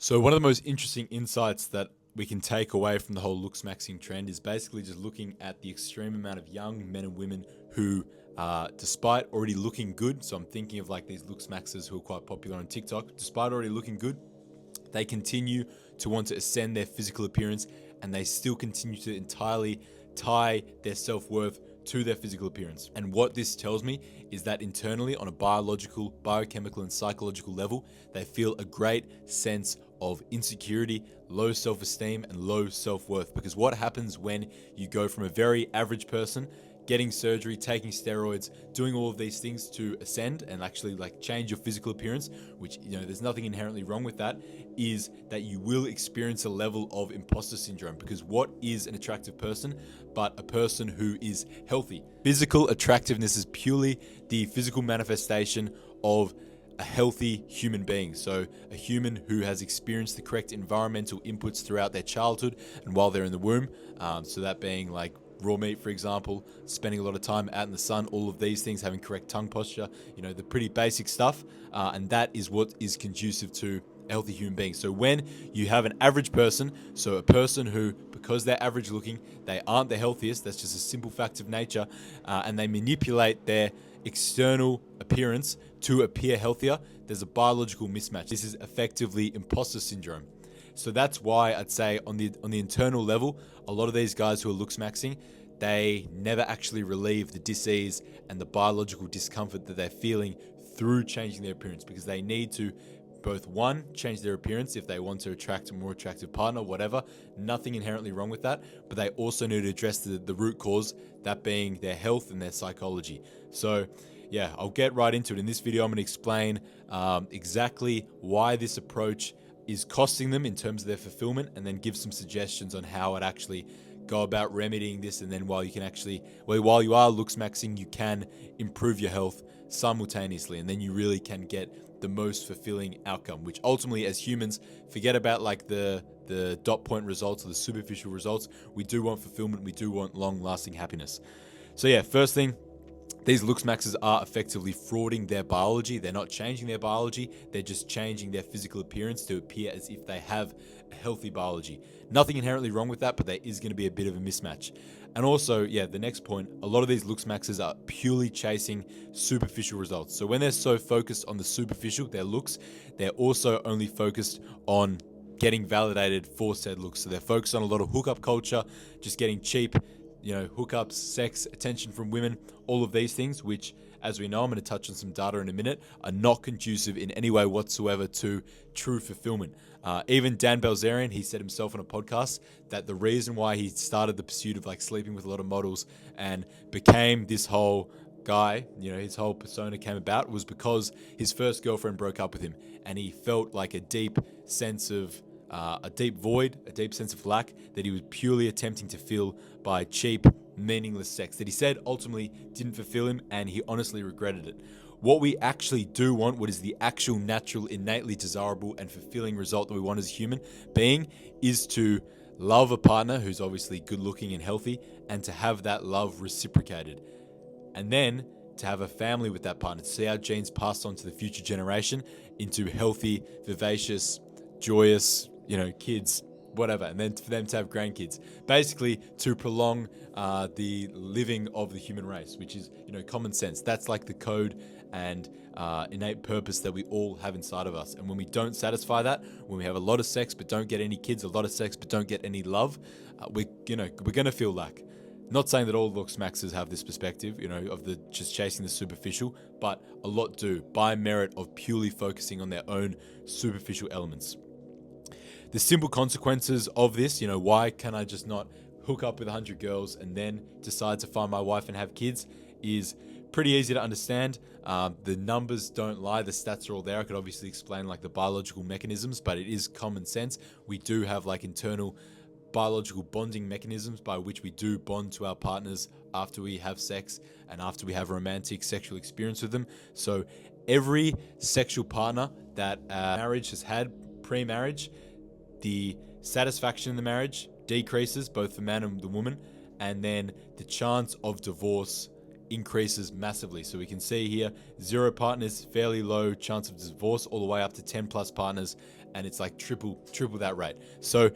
So one of the most interesting insights that we can take away from the whole Looksmaxxing trend is basically just looking at the extreme amount of young men and women who, despite already looking good, so I'm thinking of like these Looksmaxxers who are quite popular on TikTok, despite already looking good, they continue to want to ascend their physical appearance, and they still continue to entirely tie their self-worth to their physical appearance. And what this tells me is that internally, on a biological, biochemical, and psychological level, they feel a great sense of insecurity, low self-esteem, and low self-worth. Because what happens when you go from a very average person getting surgery, taking steroids, doing all of these things to ascend and actually like change your physical appearance, which, there's nothing inherently wrong with that, is that you will experience a level of imposter syndrome. Because what is an attractive person but a person who is healthy? Physical attractiveness is purely the physical manifestation of a healthy human being. So a human who has experienced the correct environmental inputs throughout their childhood and while they're in the womb. So that being like raw meat, for example, spending a lot of time out in the sun, all of these things, having correct tongue posture, the pretty basic stuff. And that is what is conducive to a healthy human being. So when you have an average person, so a person who, because they're average looking, they aren't the healthiest, that's just a simple fact of nature, and they manipulate their external appearance to appear healthier, there's a biological mismatch. This is effectively imposter syndrome. So that's why I'd say on the internal level, a lot of these guys who are Looksmaxxing, they never actually relieve the dis-ease and the biological discomfort that they're feeling through changing their appearance, because they need to both, one, change their appearance if they want to attract a more attractive partner, whatever, nothing inherently wrong with that, but they also need to address the root cause, that being their health and their psychology. So yeah, I'll get right into it. In this video, I'm going to explain exactly why this approach is costing them in terms of their fulfillment, and then give some suggestions on how it actually go about remedying this. And then while you are Looksmaxxing, you can improve your health simultaneously, and then you really can get the most fulfilling outcome, which ultimately, as humans, forget about like the dot point results or the superficial results. We do want fulfillment, we do want long lasting happiness. So yeah, first thing, these Looksmaxxers are effectively frauding their biology. They're not changing their biology, they're just changing their physical appearance to appear as if they have a healthy biology. Nothing inherently wrong with that, but there is going to be a bit of a mismatch. And also, yeah, the next point, a lot of these Looksmaxxers are purely chasing superficial results. So when they're so focused on the superficial, their looks, they're also only focused on getting validated for said looks. So they're focused on a lot of hookup culture, just getting cheap, hookups, sex, attention from women, all of these things, which, as we know, I'm going to touch on some data in a minute, are not conducive in any way whatsoever to true fulfillment. Even Dan Bilzerian, he said himself on a podcast that the reason why he started the pursuit of like sleeping with a lot of models and became this whole guy, his whole persona came about, was because his first girlfriend broke up with him, and he felt like a deep sense of a deep void, a deep sense of lack that he was purely attempting to fill by cheap, meaningless sex that he said ultimately didn't fulfill him, and he honestly regretted it. What we actually do want, what is the actual natural, innately desirable and fulfilling result that we want as a human being, is to love a partner who's obviously good looking and healthy, and to have that love reciprocated. And then to have a family with that partner, to see our genes passed on to the future generation into healthy, vivacious, joyous, kids, whatever, and then for them to have grandkids, basically to prolong the living of the human race, which is, common sense. That's like the code and innate purpose that we all have inside of us. And when we don't satisfy that, when we have a lot of sex but don't get any kids, a lot of sex but don't get any love, we're gonna feel lack. Not saying that all Looksmaxxers have this perspective, of the just chasing the superficial, but a lot do, by merit of purely focusing on their own superficial elements. The simple consequences of this, why can I just not hook up with 100 girls and then decide to find my wife and have kids, is pretty easy to understand. The numbers don't lie, the stats are all there. I could obviously explain like the biological mechanisms, but it is common sense. We do have like internal biological bonding mechanisms by which we do bond to our partners after we have sex and after we have a romantic sexual experience with them. So every sexual partner that marriage has had pre-marriage, the satisfaction in the marriage decreases, both the man and the woman, and then the chance of divorce increases massively. So we can see here 0 partners, fairly low chance of divorce, all the way up to 10 plus partners and it's like triple that rate. So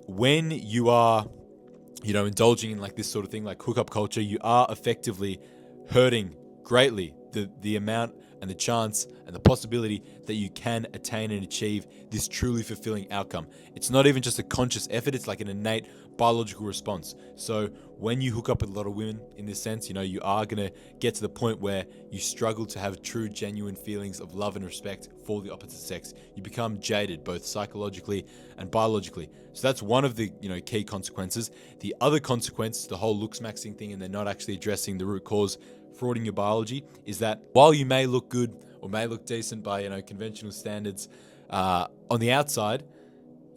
when you are, indulging in like this sort of thing, like hookup culture, you are effectively hurting greatly the amount and the chance and the possibility that you can attain and achieve this truly fulfilling outcome. It's not even just a conscious effort, it's like an innate biological response. So when you hook up with a lot of women in this sense, you are going to get to the point where you struggle to have true, genuine feelings of love and respect for the opposite sex. You become jaded, both psychologically and biologically. So that's one of the key consequences. The other consequence, the whole Looksmaxxing thing, and they're not actually addressing the root cause, frauding your biology, is that while you may look good or may look decent by conventional standards on the outside,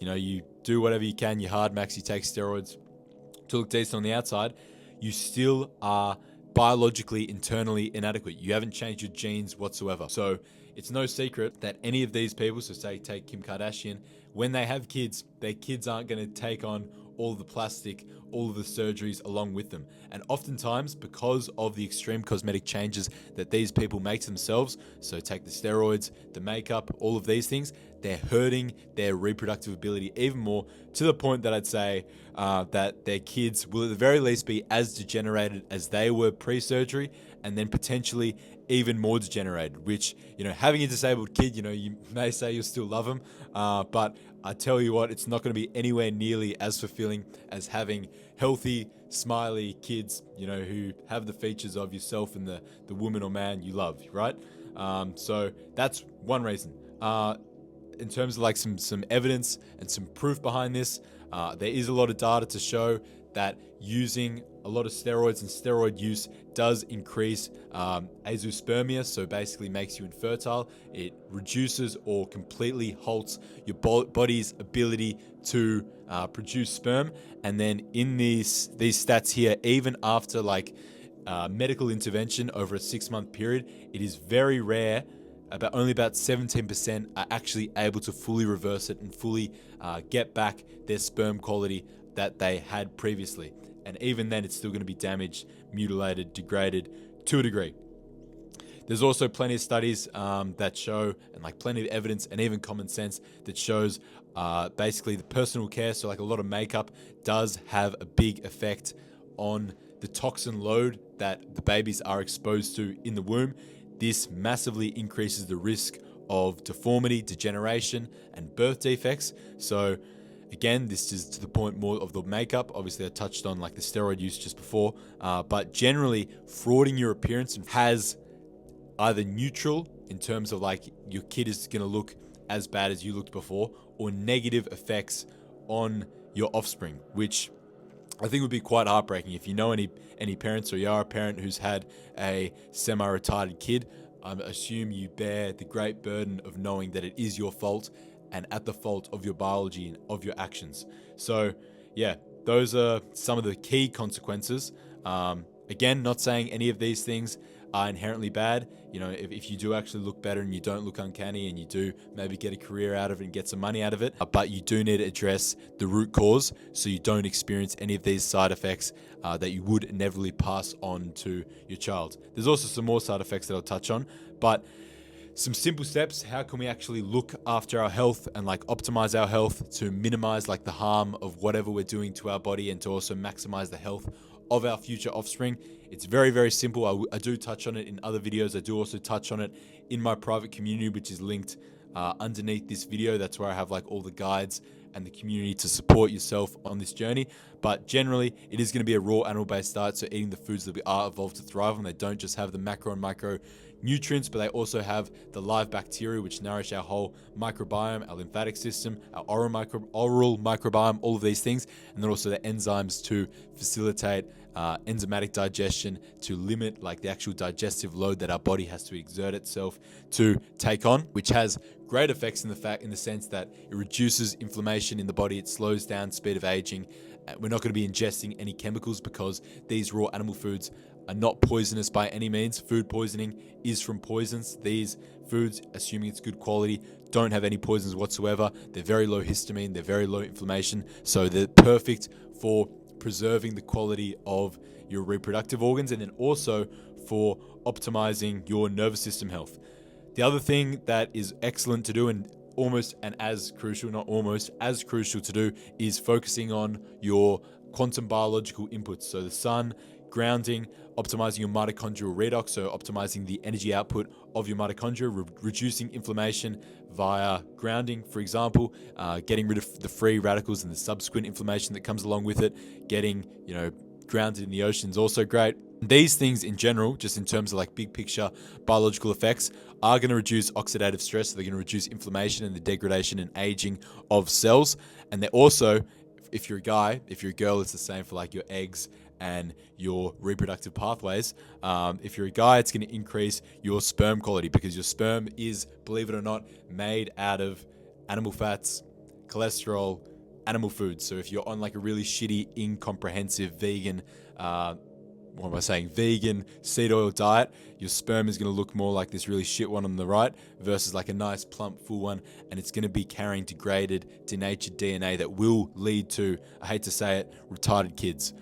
you do whatever you can, you hard max, you take steroids to look decent on the outside, you still are biologically, internally inadequate. You haven't changed your genes whatsoever. So it's no secret that any of these people, so say take Kim Kardashian, when they have kids, their kids aren't going to take on all of the plastic, all of the surgeries along with them. And oftentimes, because of the extreme cosmetic changes that these people make to themselves, so take the steroids, the makeup, all of these things, they're hurting their reproductive ability even more, to the point that I'd say that their kids will at the very least be as degenerated as they were pre-surgery, and then potentially even more degenerated, which, having a disabled kid, you may say you'll still love them, but I tell you what, it's not going to be anywhere nearly as fulfilling as having healthy, smiley kids, who have the features of yourself and the woman or man you love, right? So that's one reason. In terms of like some evidence and some proof behind this, there is a lot of data to show that using a lot of steroids and steroid use does increase azoospermia, so basically makes you infertile. It reduces or completely halts your body's ability to produce sperm. And then in these stats here, even after medical intervention over a 6-month period, it is very rare. Only about 17% are actually able to fully reverse it and fully get back their sperm quality that they had previously. And even then, it's still going to be damaged, mutilated, degraded to a degree. There's also plenty of studies that show, and plenty of evidence and even common sense that shows basically the personal care, so a lot of makeup does have a big effect on the toxin load that the babies are exposed to in the womb. This massively increases the risk of deformity, degeneration, and birth defects. So again, this is to the point more of the makeup. Obviously, I touched on the steroid use just before, but generally, frauding your appearance has either neutral in terms of your kid is going to look as bad as you looked before, or negative effects on your offspring, which I think would be quite heartbreaking. If you know any parents, or you are a parent who's had a semi-retarded kid, I assume you bear the great burden of knowing that it is your fault and at the fault of your biology and of your actions. So yeah, those are some of the key consequences. Again, not saying any of these things are inherently bad. If you do actually look better and you don't look uncanny and you do maybe get a career out of it and get some money out of it, but you do need to address the root cause so you don't experience any of these side effects that you would inevitably pass on to your child. There's also some more side effects that I'll touch on, but some simple steps. How can we actually look after our health and optimize our health to minimize the harm of whatever we're doing to our body, and to also maximize the health of our future offspring? It's very, very simple. I do touch on it in other videos. I do also touch on it in my private community, which is linked underneath this video. That's where I have all the guides and the community to support yourself on this journey. But generally, it is going to be a raw animal-based diet, so eating the foods that we are evolved to thrive on. They don't just have the macro and micro nutrients, but they also have the live bacteria which nourish our whole microbiome, our lymphatic system, our oral microbiome, all of these things, and then also the enzymes to facilitate enzymatic digestion, to limit the actual digestive load that our body has to exert itself to take on, which has great effects in the sense that it reduces inflammation in the body, it slows down speed of aging. We're not going to be ingesting any chemicals because these raw animal foods are not poisonous by any means. Food poisoning is from poisons. These foods, assuming it's good quality, don't have any poisons whatsoever. They're very low histamine, they're very low inflammation, so they're perfect for preserving the quality of your reproductive organs, and then also for optimizing your nervous system health. The other thing that is excellent to do, and almost and as crucial, not almost, as crucial to do is focusing on your quantum biological inputs. So the sun, grounding, optimizing your mitochondrial redox, so optimizing the energy output of your mitochondria, reducing inflammation via grounding, for example, getting rid of the free radicals and the subsequent inflammation that comes along with it, getting, grounded in the ocean is also great. These things in general, just in terms of like big picture biological effects, are going to reduce oxidative stress. So they're going to reduce inflammation and the degradation and aging of cells. And they're also, if you're a guy, if you're a girl, it's the same for like your eggs and your reproductive pathways. If you're a guy, it's going to increase your sperm quality, because your sperm is, believe it or not, made out of animal fats, cholesterol, animal foods. So if you're on like a really shitty, incomprehensive vegan, vegan seed oil diet, your sperm is going to look more like this really shit one on the right versus like a nice plump full one, and it's going to be carrying degraded, denatured DNA that will lead to, I hate to say it, retarded kids.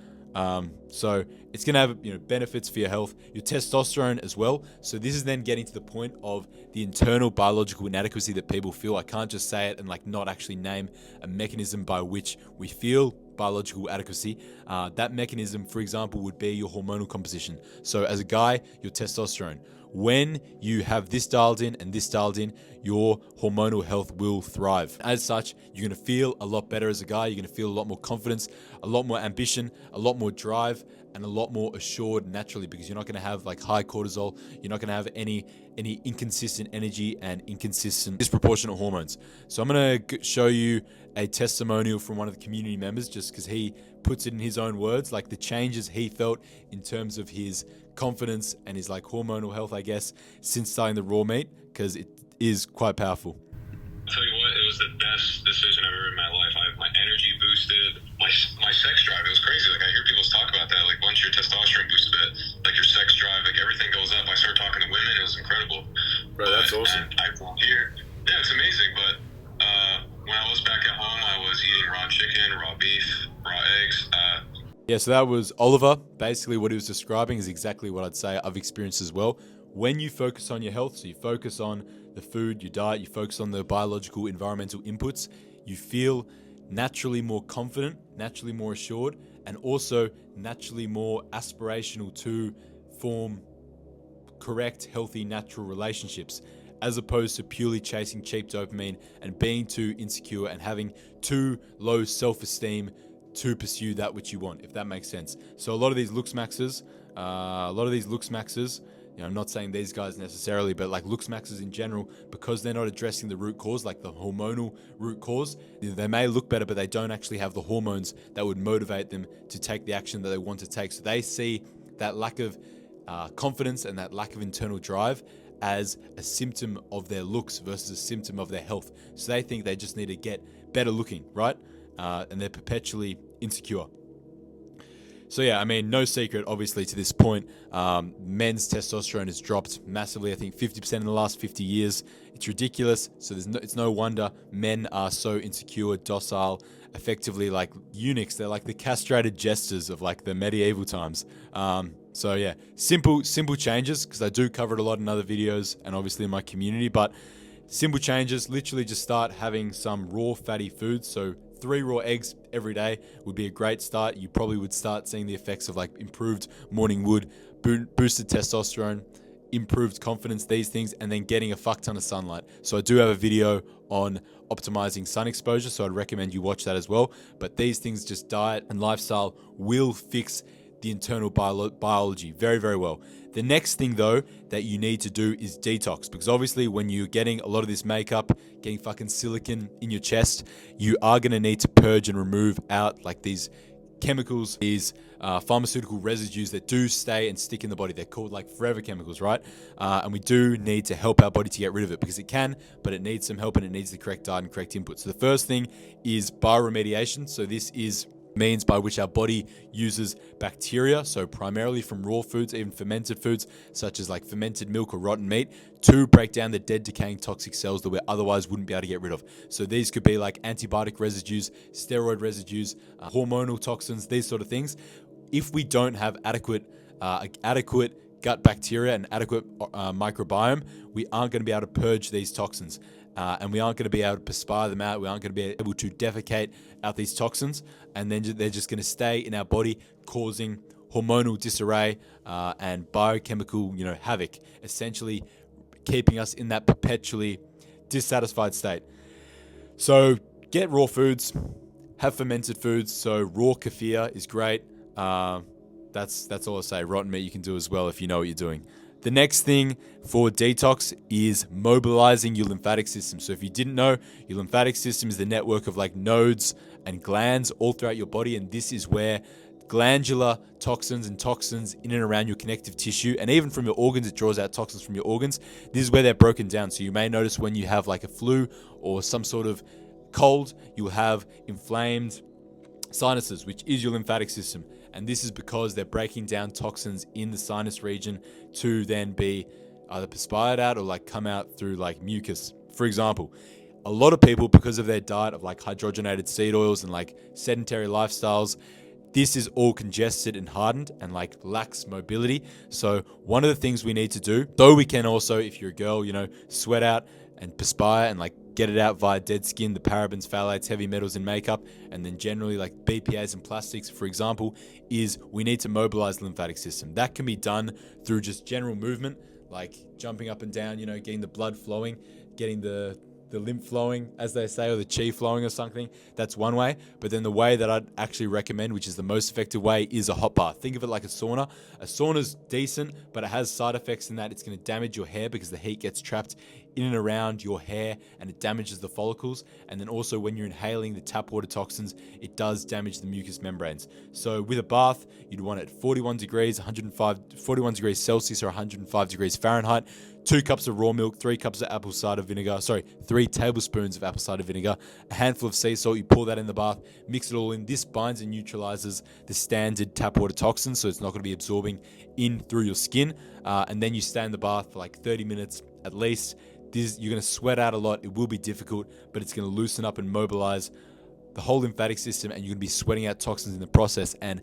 So it's going to have benefits for your health, your testosterone as well. So this is then getting to the point of the internal biological inadequacy that people feel. I can't just say it and like not actually name a mechanism by which we feel biological adequacy. That mechanism, for example, would be your hormonal composition. So as a guy, your testosterone. When you have this dialed in and this dialed in, your hormonal health will thrive. As such, you're going to feel a lot better as a guy. You're going to feel a lot more confidence, a lot more ambition, a lot more drive, and a lot more assured naturally, because you're not going to have like high cortisol. You're not going to have any inconsistent energy and inconsistent disproportionate hormones. So I'm going to show you a testimonial from one of the community members, just because he puts it in his own words, like the changes he felt in terms of his confidence and his like hormonal health, I guess, since starting the raw meat, because it is quite powerful. I'll tell you what, it was the best decision I've ever in my life. My energy boosted, my sex drive. It was crazy. Like, I hear people talk about that. Like, once your testosterone boosts a bit, like your sex drive, like everything goes up. I started talking to women. It was incredible. Bro, that's awesome. I volunteer. Yeah, it's amazing. But when I was back at home, I was eating raw chicken, raw beef, raw eggs. Yeah, so that was Oliver. Basically, what he was describing is exactly what I'd say I've experienced as well. When you focus on your health, so you focus on the food, your diet, you focus on the biological, environmental inputs, you feel naturally more confident, naturally more assured, and also naturally more aspirational to form correct, healthy, natural relationships, as opposed to purely chasing cheap dopamine and being too insecure and having too low self-esteem to pursue that which you want, if that makes sense. So a lot of these Looksmaxxers, I'm not saying these guys necessarily, but like Looksmaxxers in general, because they're not addressing the root cause, like the hormonal root cause, they may look better, but they don't actually have the hormones that would motivate them to take the action that they want to take. So they see that lack of confidence and that lack of internal drive as a symptom of their looks versus a symptom of their health. So they think they just need to get better looking, right? And they're perpetually insecure. So yeah, I mean, no secret, obviously, to this point, men's testosterone has dropped massively. I think 50% in the last 50 years. It's ridiculous. So it's no wonder men are so insecure, docile, effectively like eunuchs. They're like the castrated jesters of like the medieval times. So yeah, simple changes, because I do cover it a lot in other videos and obviously in my community, but simple changes, literally just start having some raw fatty foods. So 3 raw eggs every day would be a great start. You probably would start seeing the effects of like improved morning wood, boosted testosterone, improved confidence, these things, and then getting a fuck ton of sunlight. So I do have a video on optimizing sun exposure, so I'd recommend you watch that as well. But these things, just diet and lifestyle, will fix the internal biology very, very well. The next thing though that you need to do is detox, because obviously when you're getting a lot of this makeup, getting fucking silicone in your chest, you are going to need to purge and remove out like these chemicals, these pharmaceutical residues that do stay and stick in the body. They're called like forever chemicals, right? And we do need to help our body to get rid of it, because it can, but it needs some help and it needs the correct diet and correct input. So the first thing is bioremediation. So this is means by which our body uses bacteria, so primarily from raw foods, even fermented foods such as like fermented milk or rotten meat, to break down the dead, decaying toxic cells that we otherwise wouldn't be able to get rid of. So these could be like antibiotic residues, steroid residues, hormonal toxins, these sort of things. If we don't have adequate gut bacteria and adequate microbiome, we aren't going to be able to purge these toxins. and we aren't going to be able to perspire them out. We aren't going to be able to defecate out these toxins, and then they're just going to stay in our body, causing hormonal disarray and biochemical, havoc, essentially keeping us in that perpetually dissatisfied state. So get raw foods, have fermented foods. So raw kefir is great. That's all I say. Rotten meat you can do as well if you know what you're doing. The next thing for detox is mobilizing your lymphatic system. So if you didn't know, your lymphatic system is the network of like nodes and glands all throughout your body, and this is where glandular toxins and toxins in and around your connective tissue, and even from your organs, it draws out toxins from your organs. This is where they're broken down. So you may notice when you have like a flu or some sort of cold, you'll have inflamed sinuses, which is your lymphatic system. And this is because they're breaking down toxins in the sinus region to then be either perspired out or like come out through like mucus. For example, a lot of people, because of their diet of like hydrogenated seed oils and like sedentary lifestyles, this is all congested and hardened and like lacks mobility. So one of the things we need to do, though we can also, if you're a girl, sweat out and perspire and like get it out via dead skin, the parabens, phthalates, heavy metals in makeup, and then generally like BPAs and plastics, for example, is we need to mobilize the lymphatic system. That can be done through just general movement, like jumping up and down, getting the blood flowing, getting the lymph flowing, as they say, or the chi flowing or something. That's one way. But then the way that I'd actually recommend, which is the most effective way, is a hot bath. Think of it like a sauna. A sauna's decent, but it has side effects in that it's going to damage your hair because the heat gets trapped in and around your hair and it damages the follicles. And then also when you're inhaling the tap water toxins, it does damage the mucous membranes. So with a bath, you'd want it 41 degrees Celsius or 105 degrees Fahrenheit. 2 cups of raw milk, 3 cups of 3 tablespoons of apple cider vinegar, a handful of sea salt. You pour that in the bath, mix it all in. This binds and neutralizes the standard tap water toxins, so it's not going to be absorbing in through your skin. And then you stay in the bath for like 30 minutes at least. You're going to sweat out a lot. It will be difficult, but it's going to loosen up and mobilize the whole lymphatic system, and you're going to be sweating out toxins in the process. And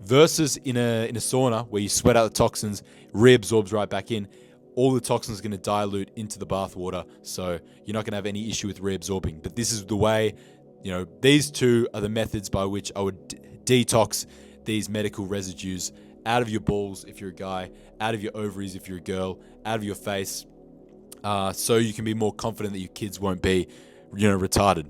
versus in a sauna where you sweat out the toxins, reabsorbs right back in, all the toxins are going to dilute into the bath water, so you're not going to have any issue with reabsorbing. But this is the way, these two are the methods by which I would detox these medical residues out of your balls if you're a guy, out of your ovaries if you're a girl, out of your face, so you can be more confident that your kids won't be, retarded.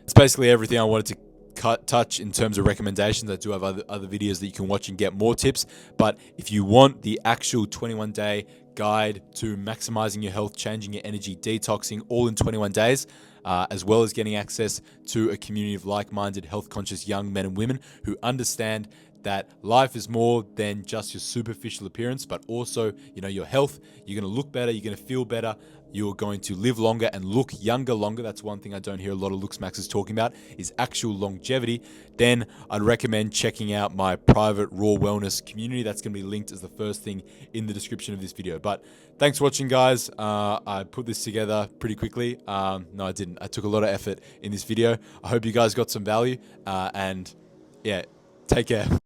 It's basically everything I wanted to touch in terms of recommendations. I do have other videos that you can watch and get more tips, but if you want the actual 21-day guide to maximizing your health, changing your energy, detoxing all in 21 days, as well as getting access to a community of like-minded, health-conscious young men and women who understand that life is more than just your superficial appearance, but also, your health. You're going to look better, you're going to feel better, you're going to live longer and look younger longer. That's one thing I don't hear a lot of Looksmaxxers talking about, is actual longevity. Then I'd recommend checking out my private raw wellness community. That's going to be linked as the first thing in the description of this video. But thanks for watching, guys. I put this together pretty quickly. No, I didn't. I took a lot of effort in this video. I hope you guys got some value, and yeah, take care.